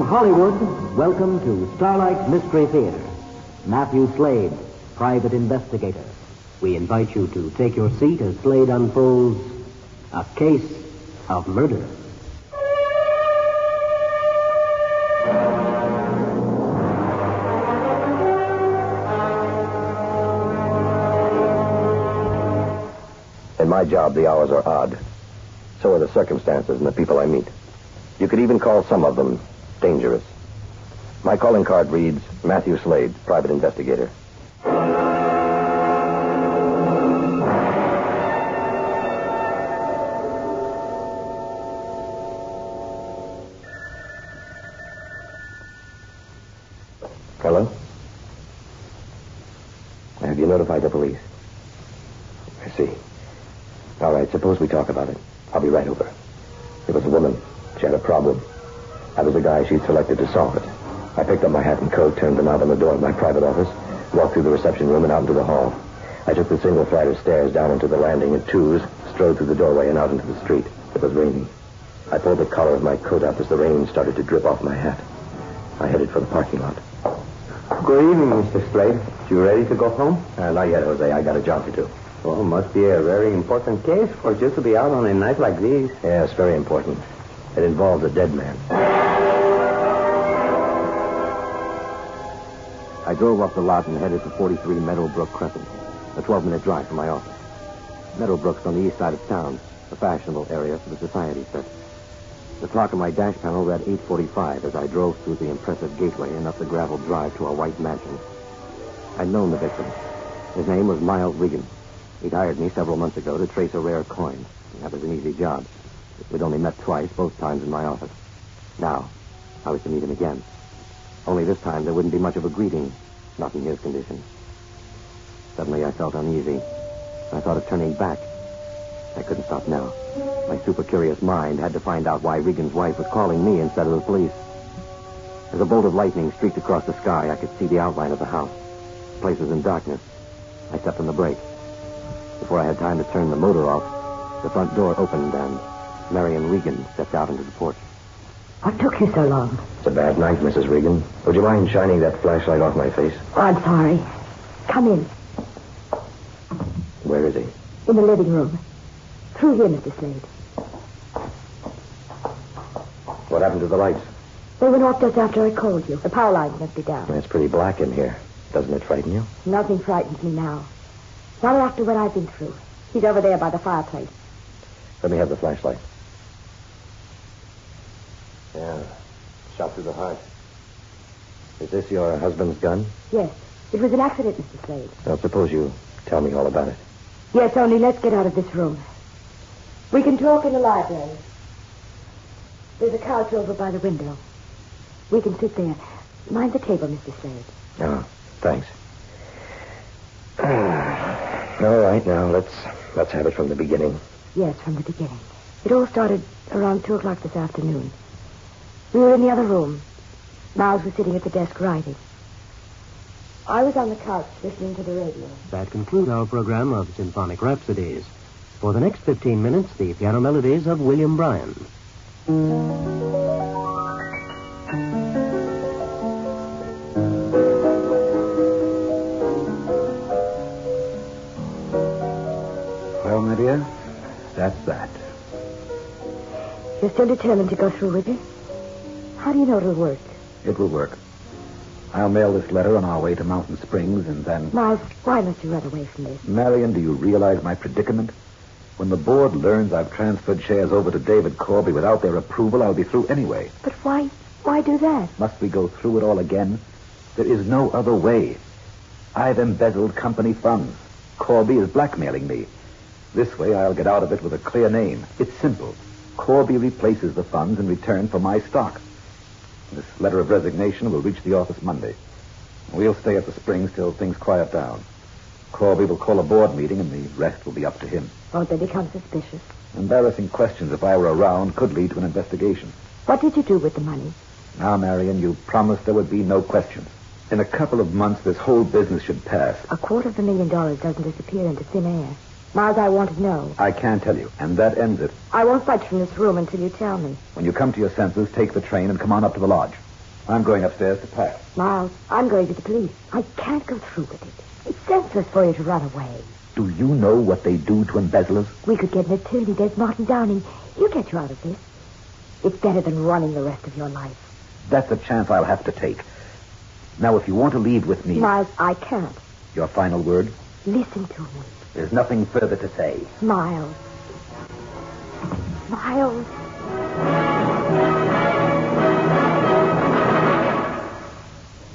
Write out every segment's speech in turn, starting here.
Hollywood, welcome to Starlight Mystery Theater. Mathew Slade, private investigator. We invite you to take your seat as Slade unfolds a case of murder. In my job, the hours are odd. So are the circumstances and the people I meet. You could even call some of them dangerous. My calling card reads, Mathew Slade, private investigator. Hello? Have you notified the police? I see. All right, suppose we talk about it. I'll be right over. It was a woman. She had a problem. I was the guy she'd selected to solve it. I picked up my hat and coat, turned the knob on the door of my private office, walked through the reception room and out into the hall. I took the single flight of stairs down into the landing at twos, strode through the doorway and out into the street. It was raining. I pulled the collar of my coat up as the rain started to drip off my hat. I headed for the parking lot. Good evening, Mr. Slade. You ready to go home? Not yet, Jose. I got a job to do. Well, must be a very important case for you to be out on a night like this. Yes, very important. It involves a dead man. I drove off the lot and headed for 43 Meadowbrook Crescent, a 12-minute drive from my office. Meadowbrook's on the east side of town, a fashionable area for the society set. The clock on my dash panel read 8:45 as I drove through the impressive gateway and up the gravel drive to our white mansion. I'd known the victim. His name was Miles Regan. He'd hired me several months ago to trace a rare coin. That was an easy job. We'd only met twice, both times in my office. Now, I was to meet him again. Only this time there wouldn't be much of a greeting, not in his condition. Suddenly I felt uneasy. I thought of turning back. I couldn't stop now. My super-curious mind had to find out why Regan's wife was calling me instead of the police. As a bolt of lightning streaked across the sky, I could see the outline of the house. The place was in darkness. I stepped on the brake. Before I had time to turn the motor off, the front door opened and Marion Regan stepped out into the porch. What took you so long? It's a bad night, Mrs. Regan. Would you mind shining that flashlight off my face? Oh, I'm sorry. Come in. Where is he? In the living room. Through here, Mr. Slade. What happened to the lights? They went off just after I called you. The power lines must be down. It's pretty black in here. Doesn't it frighten you? Nothing frightens me now. Not after what I've been through. He's over there by the fireplace. Let me have the flashlight. Yeah, shot through the heart. Is this your husband's gun? Yes. It was an accident, Mr. Slade. Now, suppose you tell me all about it. Yes, only let's get out of this room. We can talk in the library. There's a couch over by the window. We can sit there. Mind the table, Mr. Slade. Oh, thanks. All right, now, let's have it from the beginning. Yes, from the beginning. It all started around 2 o'clock this afternoon. We were in the other room. Miles was sitting at the desk writing. I was on the couch listening to the radio. That concludes our program of Symphonic Rhapsodies. For the next 15 minutes, the piano melodies of William Bryan. Well, my dear, that's that. You're still determined to go through with it? How do you know it'll work? It will work. I'll mail this letter on our way to Mountain Springs, and then... Miles, why must you run away from this? Marion, do you realize my predicament? When the board learns I've transferred shares over to David Corby without their approval, I'll be through anyway. But why do that? Must we go through it all again? There is no other way. I've embezzled company funds. Corby is blackmailing me. This way I'll get out of it with a clear name. It's simple. Corby replaces the funds in return for my stock. This letter of resignation will reach the office Monday. We'll stay at the Springs till things quiet down. Corby will call a board meeting, and the rest will be up to him. Won't they become suspicious? Embarrassing questions, if I were around, could lead to an investigation. What did you do with the money? Now, Marion, you promised there would be no questions. In a couple of months, this whole business should pass. $250,000 doesn't disappear into thin air. Miles, I want to know. I can't tell you, and that ends it. I won't budge from this room until you tell me. When you come to your senses, take the train and come on up to the lodge. I'm going upstairs to pack. Miles, I'm going to the police. I can't go through with it. It's senseless for you to run away. Do you know what they do to embezzlers? We could get an attorney. There's Martin Downing. He'll get you out of this. It's better than running the rest of your life. That's a chance I'll have to take. Now, if you want to leave with me... Miles, I can't. Your final word? Listen to me. There's nothing further to say. Miles. Miles.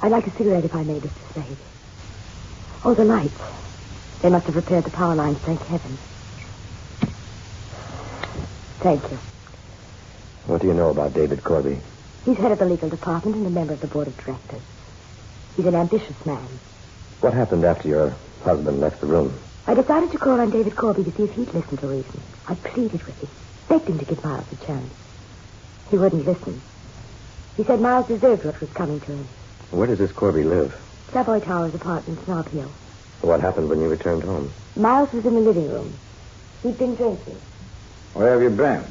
I'd like a cigarette if I may, Mr. Slade. Oh, the lights. They must have repaired the power lines, thank heaven. Thank you. What do you know about David Corby? He's head of the legal department and a member of the board of directors. He's an ambitious man. What happened after your husband left the room? I decided to call on David Corby to see if he'd listen to reason. I pleaded with him, begged him to give Miles a chance. He wouldn't listen. He said Miles deserved what was coming to him. Where does this Corby live? Savoy Towers apartment, Snob Hill. What happened when you returned home? Miles was in the living room. He'd been drinking. Where have you been?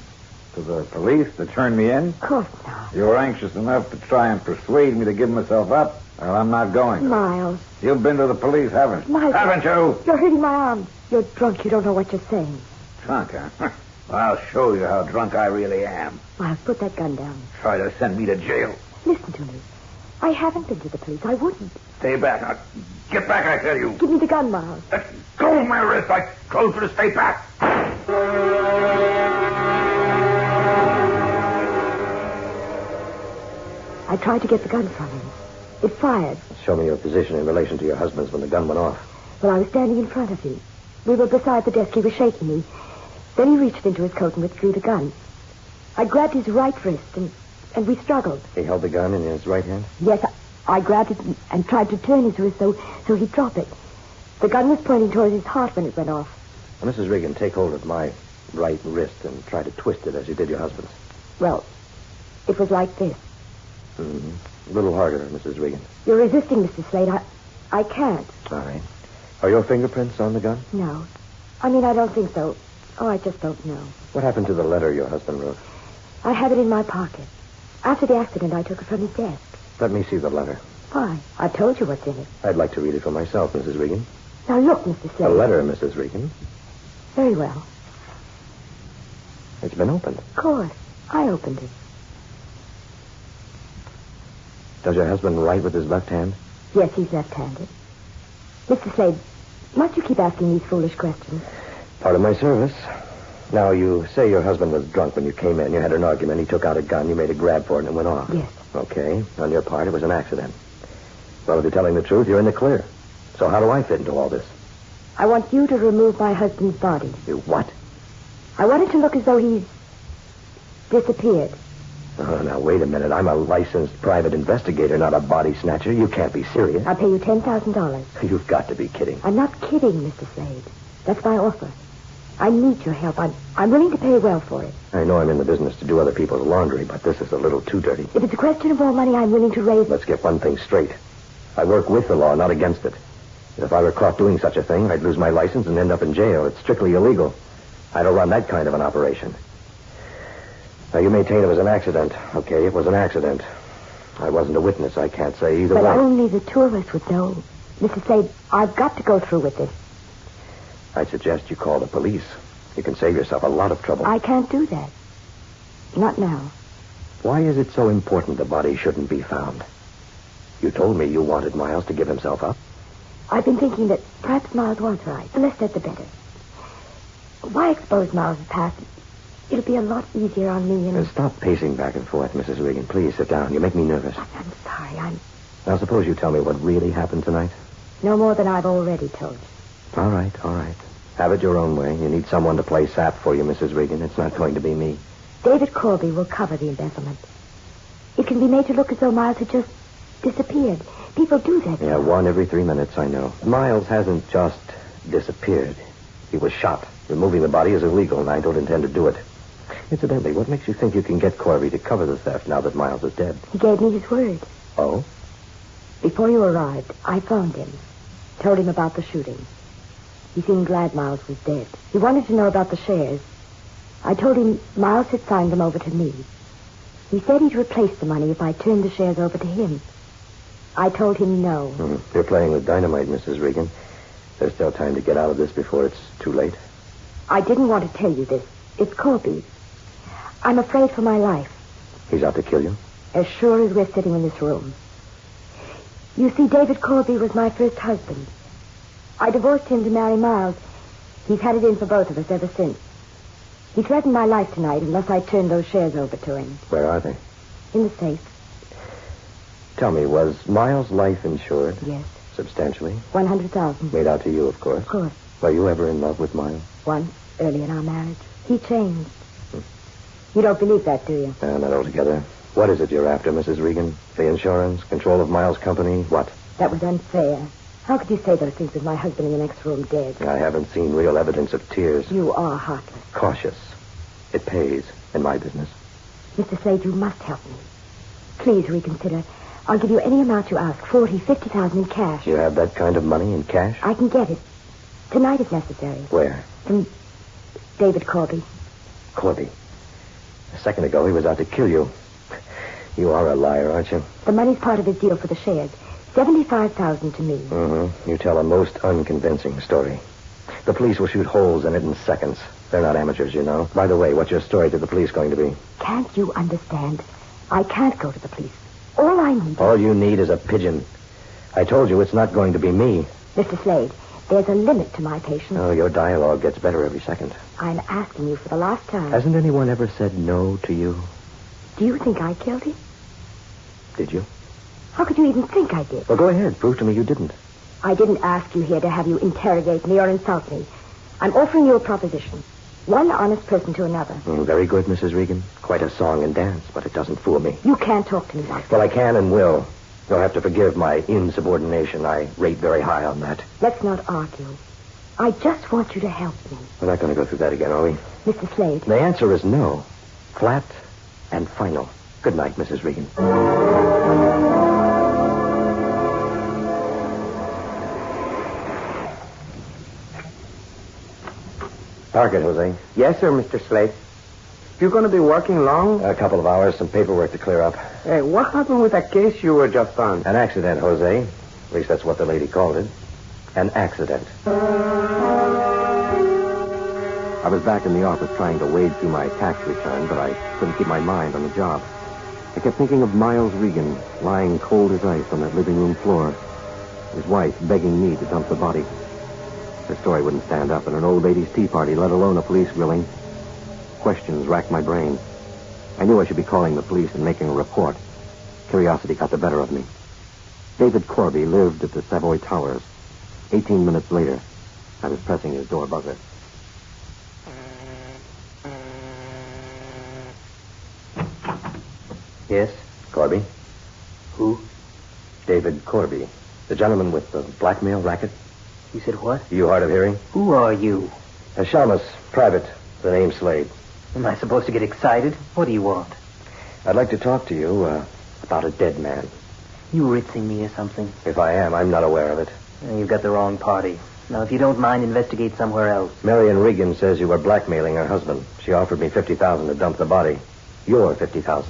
To the police to turn me in? Of course not. You were anxious enough to try and persuade me to give myself up? Well, I'm not going. Miles. You've been to the police, haven't you? Miles. Haven't you? You're hurting my arm. You're drunk. You don't know what you're saying. Drunk, huh? I'll show you how drunk I really am. Miles, put that gun down. Try to send me to jail. Listen to me. I haven't been to the police. I wouldn't. Stay back. Now, get back, I tell you. Give me the gun, Miles. Let go of my wrist. I told you to stay back. I tried to get the gun from him. It fired. Show me your position in relation to your husband's when the gun went off. Well, I was standing in front of him. We were beside the desk. He was shaking me. Then he reached into his coat and withdrew the gun. I grabbed his right wrist, and we struggled. He held the gun in his right hand? Yes, I grabbed it and tried to turn his wrist so he'd drop it. The gun was pointing towards his heart when it went off. Now, Mrs. Regan, take hold of my right wrist and try to twist it as you did your husband's. Well, it was like this. Mm-hmm. A little harder, Mrs. Regan. You're resisting, Mr. Slade. I can't. All right. Are your fingerprints on the gun? No. I mean, I don't think so. Oh, I just don't know. What happened to the letter your husband wrote? I have it in my pocket. After the accident, I took it from his desk. Let me see the letter. Why? I told you what's in it. I'd like to read it for myself, Mrs. Regan. Now, look, Mr. Slade. A letter, Mrs. Regan. Very well. It's been opened. Of course. I opened it. Does your husband write with his left hand? Yes, he's left-handed. Mr. Slade, must you keep asking these foolish questions? Part of my service. Now, you say your husband was drunk when you came in. You had an argument. He took out a gun. You made a grab for it, and it went off. Yes. Okay. On your part, it was an accident. Well, if you're telling the truth, you're in the clear. So how do I fit into all this? I want you to remove my husband's body. You what? I want it to look as though he's disappeared. Oh, now, wait a minute. I'm a licensed private investigator, not a body snatcher. You can't be serious. I'll pay you $10,000. You've got to be kidding. I'm not kidding, Mr. Slade. That's my offer. I need your help. I'm willing to pay well for it. I know I'm in the business to do other people's laundry, but this is a little too dirty. If it's a question of more money, I'm willing to raise it. Let's get one thing straight. I work with the law, not against it. If I were caught doing such a thing, I'd lose my license and end up in jail. It's strictly illegal. I don't run that kind of an operation. Now, you maintain it was an accident. Okay, it was an accident. I wasn't a witness. I can't say either but way. But only the two of us would know. Mr. Slade, I've got to go through with this. I suggest you call the police. You can save yourself a lot of trouble. I can't do that. Not now. Why is it so important the body shouldn't be found? You told me you wanted Miles to give himself up. I've been thinking that perhaps Miles was right. The less said, the better. Why expose Miles' past? It'll be a lot easier on me and... Stop pacing back and forth, Mrs. Regan. Please, sit down. You make me nervous. I'm sorry. Now, suppose you tell me what really happened tonight. No more than I've already told you. All right. Have it your own way. You need someone to play sap for you, Mrs. Regan. It's not going to be me. David Corby will cover the embezzlement. It can be made to look as though Miles had just disappeared. People do that. Yeah, one every 3 minutes, I know. Miles hasn't just disappeared. He was shot. Removing the body is illegal, and I don't intend to do it. Incidentally, what makes you think you can get Corby to cover the theft now that Miles is dead? He gave me his word. Oh? Before you arrived, I phoned him. Told him about the shooting. He seemed glad Miles was dead. He wanted to know about the shares. I told him Miles had signed them over to me. He said he'd replace the money if I turned the shares over to him. I told him no. You're playing with dynamite, Mrs. Regan. There's still time to get out of this before it's too late. I didn't want to tell you this. It's Corby. I'm afraid for my life. He's out to kill you? As sure as we're sitting in this room. You see, David Corby was my first husband. I divorced him to marry Miles. He's had it in for both of us ever since. He threatened my life tonight unless I turned those shares over to him. Where are they? In the safe. Tell me, was Miles' life insured? Yes. Substantially? 100,000. Made out to you, of course. Of course. Were you ever in love with Miles? Once, early in our marriage. He changed. You don't believe that, do you? Not altogether. What is it you're after, Mrs. Regan? The insurance? Control of Miles' company? What? That was unfair. How could you say those things with my husband in the next room dead? I haven't seen real evidence of tears. You are heartless. Cautious. It pays in my business. Mr. Slade, you must help me. Please reconsider. I'll give you any amount you ask. 40, 50,000 in cash. You have that kind of money in cash? I can get it. Tonight if necessary. Where? From David Corby. Corby. A second ago, he was out to kill you. You are a liar, aren't you? The money's part of his deal for the shares. 75,000 to me. Mm-hmm. You tell a most unconvincing story. The police will shoot holes in it in seconds. They're not amateurs, you know. By the way, what's your story to the police going to be? Can't you understand? I can't go to the police. All I need... All you need is a pigeon. I told you it's not going to be me. Mr. Slade, there's a limit to my patience. Oh, your dialogue gets better every second. I'm asking you for the last time. Hasn't anyone ever said no to you? Do you think I killed him? Did you? How could you even think I did? Well, go ahead. Prove to me you didn't. I didn't ask you here to have you interrogate me or insult me. I'm offering you a proposition. One honest person to another. Very good, Mrs. Regan. Quite a song and dance, but it doesn't fool me. You can't talk to me like that. Well, I can and will. You'll have to forgive my insubordination. I rate very high on that. Let's not argue. I just want you to help me. We're not going to go through that again, are we? Mr. Slade. The answer is no. Flat and final. Good night, Mrs. Regan. Park it, Jose. Yes, sir, Mr. Slade. You going to be working long? A couple of hours, some paperwork to clear up. Hey, what happened with that case you were just on? An accident, Jose. At least that's what the lady called it. An accident. I was back in the office trying to wade through my tax return, but I couldn't keep my mind on the job. I kept thinking of Miles Regan lying cold as ice on that living room floor. His wife begging me to dump the body. Her story wouldn't stand up at an old ladies' tea party, let alone a police grilling. Questions racked my brain. I knew I should be calling the police and making a report. Curiosity got the better of me. David Corby lived at the Savoy Towers. 18 minutes later, I was pressing his door buzzer. Yes? Corby? Who? David Corby. The gentleman with the blackmail racket. You said what? You hard of hearing? Who are you? Shalmus, private. The name Slade. Am I supposed to get excited? What do you want? I'd like to talk to you about a dead man. You ritzing me or something? If I am, I'm not aware of it. You've got the wrong party. Now, if you don't mind, investigate somewhere else. Marion Regan says you were blackmailing her husband. She offered me $50,000 to dump the body. Your $50,000.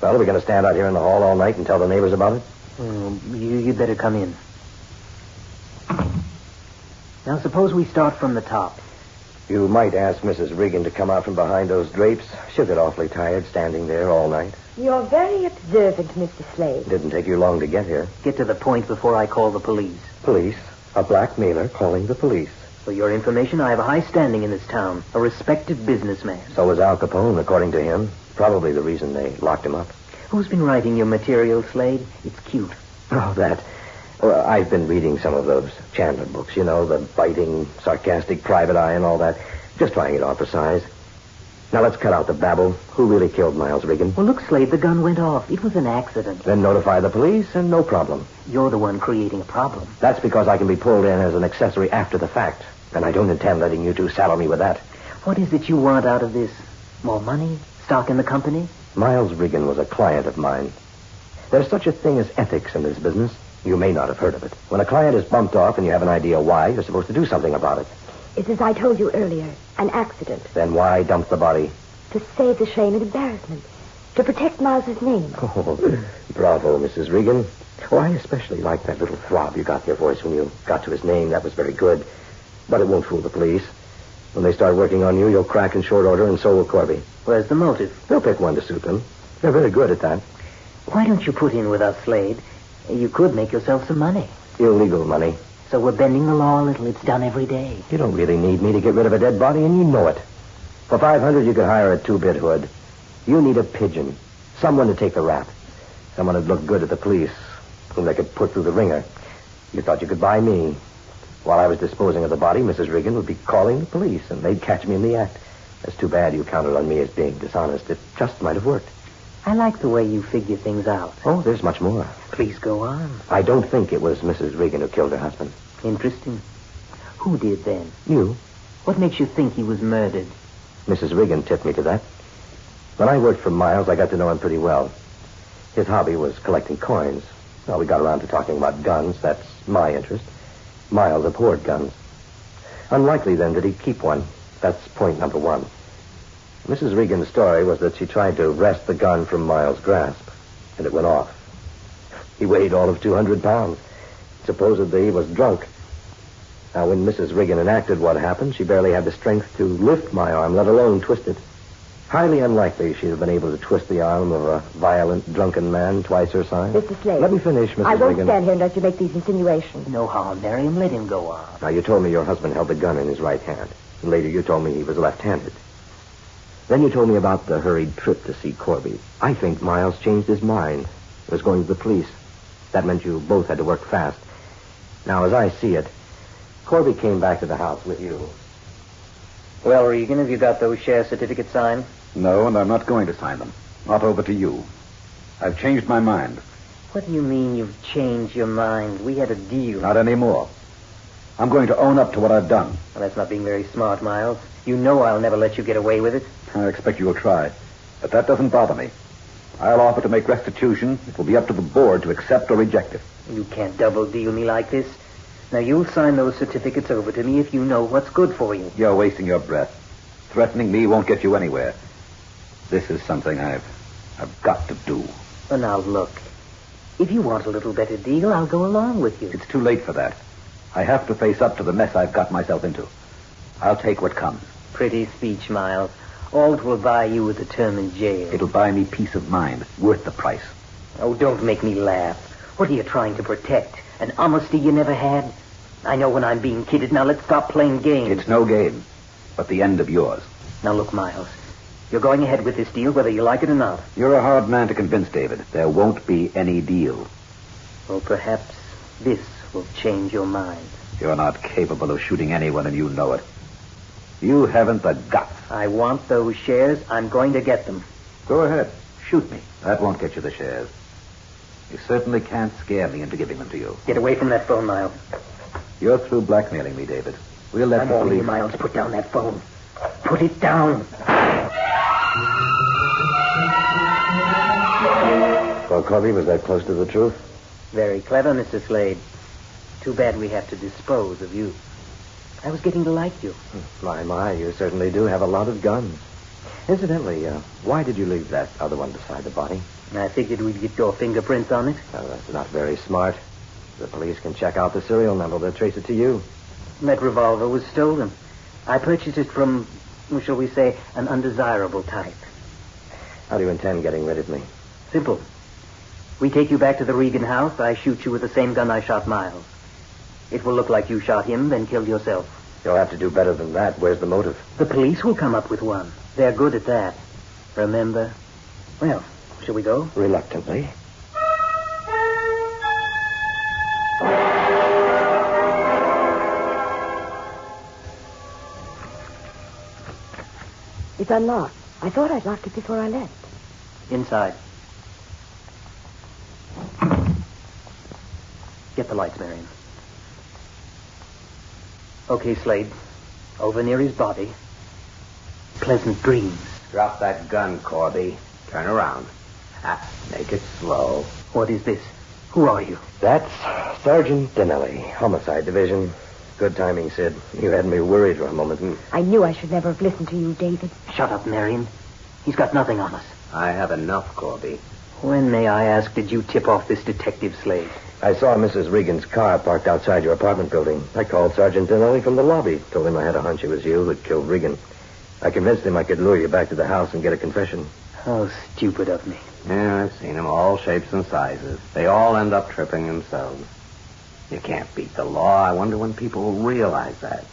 Well, are we going to stand out here in the hall all night and tell the neighbors about it? You'd better come in. Now, suppose we start from the top. You might ask Mrs. Regan to come out from behind those drapes. She'll get awfully tired standing there all night. You're very observant, Mr. Slade. Didn't take you long to get here. Get to the point before I call the police. Police? A blackmailer calling the police. For your information, I have a high standing in this town. A respected businessman. So was Al Capone, according to him. Probably the reason they locked him up. Who's been writing your material, Slade? It's cute. Oh, that. Well, I've been reading some of those Chandler books, you know, the biting, sarcastic private eye and all that. Just trying it on for size. Now let's cut out the babble. Who really killed Miles Regan? Well, look, Slade, the gun went off. It was an accident. Then notify the police and no problem. You're the one creating a problem. That's because I can be pulled in as an accessory after the fact. And I don't intend letting you two saddle me with that. What is it you want out of this? More money? Stock in the company? Miles Regan was a client of mine. There's such a thing as ethics in this business. You may not have heard of it. When a client is bumped off and you have an idea why, you're supposed to do something about it. It's as I told you earlier, an accident. Then why dump the body? To save the shame and embarrassment. to protect Miles's name. Oh, bravo, Mrs. Regan. Oh, I especially like that little throb you got in your voice when you got to his name. That was very good. But it won't fool the police. When they start working on you, you'll crack in short order, and so will Corby. Where's the motive? They'll pick one to suit them. They're very good at that. Why don't you put in with us, Slade? You could make yourself some money. Illegal money. So we're bending the law a little. It's done every day. You don't really need me to get rid of a dead body, and you know it. For $500, you could hire a two-bit hood. You need a pigeon. Someone to take the rap. Someone who'd look good at the police, whom they could put through the ringer. You thought you could buy me. While I was disposing of the body, Mrs. Regan would be calling the police, and they'd catch me in the act. It's too bad you counted on me as being dishonest. It just might have worked. I like the way you figure things out. Oh, there's much more. Please go on. I don't think it was Mrs. Regan who killed her husband. Interesting. Who did then? You. What makes you think he was murdered? Mrs. Regan tipped me to that. When I worked for Miles, I got to know him pretty well. His hobby was collecting coins. Well, we got around to talking about guns. That's my interest. Miles abhorred guns. Unlikely, then, that he'd keep one. That's point number one. Mrs. Regan's story was that she tried to wrest the gun from Miles' grasp, and it went off. He weighed all of 200 pounds. Supposedly, he was drunk. Now, when Mrs. Regan enacted what happened, she barely had the strength to lift my arm, let alone twist it. Highly unlikely she'd have been able to twist the arm of a violent, drunken man twice her size. Mr. Slade. Let me finish, Mrs. Regan. I won't stand here unless you make these insinuations. No harm, Miriam. Let him go on. Now, you told me your husband held the gun in his right hand. And later you told me he was left-handed. Then you told me about the hurried trip to see Corby. I think Miles changed his mind. He was going to the police. That meant you both had to work fast. Now, as I see it, Corby came back to the house with you. Well, Regan, have you got those share certificates signed? No, and I'm not going to sign them. Not over to you. I've changed my mind. What do you mean you've changed your mind? We had a deal. Not anymore. I'm going to own up to what I've done. Well, that's not being very smart, Miles. You know I'll never let you get away with it. I expect you'll try. But that doesn't bother me. I'll offer to make restitution. It will be up to the board to accept or reject it. You can't double deal me like this. Now, you'll sign those certificates over to me if you know what's good for you. You're wasting your breath. Threatening me won't get you anywhere. This is something I've got to do. Well, now, look. If you want a little better deal, I'll go along with you. It's too late for that. I have to face up to the mess I've got myself into. I'll take what comes. Pretty speech, Miles. All it will buy you is a term in jail. It'll buy me peace of mind, worth the price. Oh, don't make me laugh. What are you trying to protect? An honesty you never had? I know when I'm being kidded. Now, let's stop playing games. It's no game, but the end of yours. Now, look, Miles. You're going ahead with this deal, whether you like it or not. You're a hard man to convince, David. There won't be any deal. Well, perhaps this will change your mind. You're not capable of shooting anyone, and you know it. You haven't the guts. I want those shares. I'm going to get them. Go ahead. Shoot me. That won't get you the shares. You certainly can't scare me into giving them to you. Get away from that phone, Miles. You're through blackmailing me, David. We'll let the I'm warning you, police... Miles. Put down that phone. Put it down. Well, Corby, was that close to the truth? Very clever, Mr. Slade. Too bad we have to dispose of you. I was getting to like you. My, you certainly do have a lot of guns. Incidentally, why did you leave that other one beside the body? I figured we'd get your fingerprints on it. Well, that's not very smart. The police can check out the serial number. They'll trace it to you. That revolver was stolen. I purchased it from, shall we say, an undesirable type. How do you intend getting rid of me? Simple. We take you back to the Regan house. I shoot you with the same gun I shot Miles. It will look like you shot him, then killed yourself. You'll have to do better than that. Where's the motive? The police will come up with one. They're good at that. Remember? Well, shall we go? Reluctantly. It's unlocked. I thought I'd locked it before I left. Inside. Get the lights, Marion. Okay, Slade. Over near his body. Pleasant dreams. Drop that gun, Corby. Turn around. Make it slow. What is this? Who are you? That's Sergeant Dinelli, Homicide Division. Good timing, Sid. You had me worried for a moment. I knew I should never have listened to you, David. Shut up, Marion. He's got nothing on us. I have enough, Corby. When, may I ask, did you tip off this detective, Slade? I saw Mrs. Regan's car parked outside your apartment building. I called Sergeant Dinelli from the lobby. Told him I had a hunch it was you who'd killed Regan. I convinced him I could lure you back to the house and get a confession. How stupid of me. Yeah, I've seen them, all shapes and sizes. They all end up tripping themselves. You can't beat the law. I wonder when people will realize that.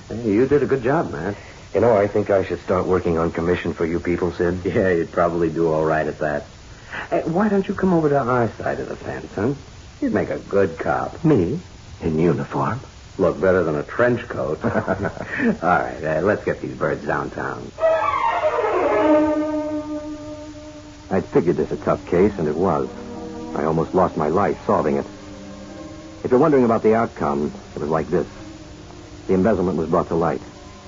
Hey, you did a good job, Matt. You know, I think I should start working on commission for you people, Sid. Yeah, you'd probably do all right at that. Hey, why don't you come over to our side of the fence, huh? You'd make a good cop. Me? In uniform? Look better than a trench coat. All right, let's get these birds downtown. I'd figured this a tough case, and it was. I almost lost my life solving it. If you're wondering about the outcome, it was like this. The embezzlement was brought to light.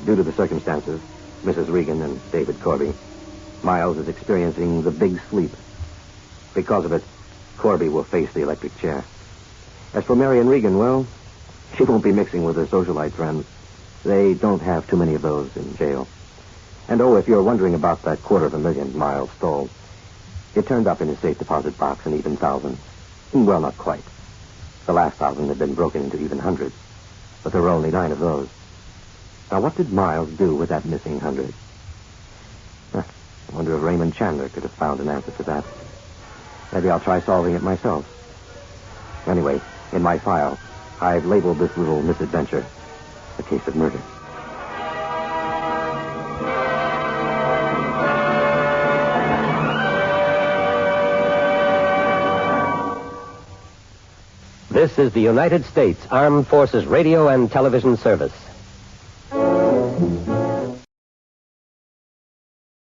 Due to the circumstances, Mrs. Regan and David Corby, Miles is experiencing the big sleep. Because of it, Corby will face the electric chair. As for Mary and Regan, well, she won't be mixing with her socialite friends. They don't have too many of those in jail. And if you're wondering about that $250,000 Miles stole, it turned up in his safe deposit box in even thousands. Well, not quite. The last 1,000 had been broken into even hundreds, but there were only 9 of those. Now, what did Miles do with that missing 100? I wonder if Raymond Chandler could have found an answer to that. Maybe I'll try solving it myself. Anyway, in my file, I've labeled this little misadventure a case of murder. This is the United States Armed Forces Radio and Television Service.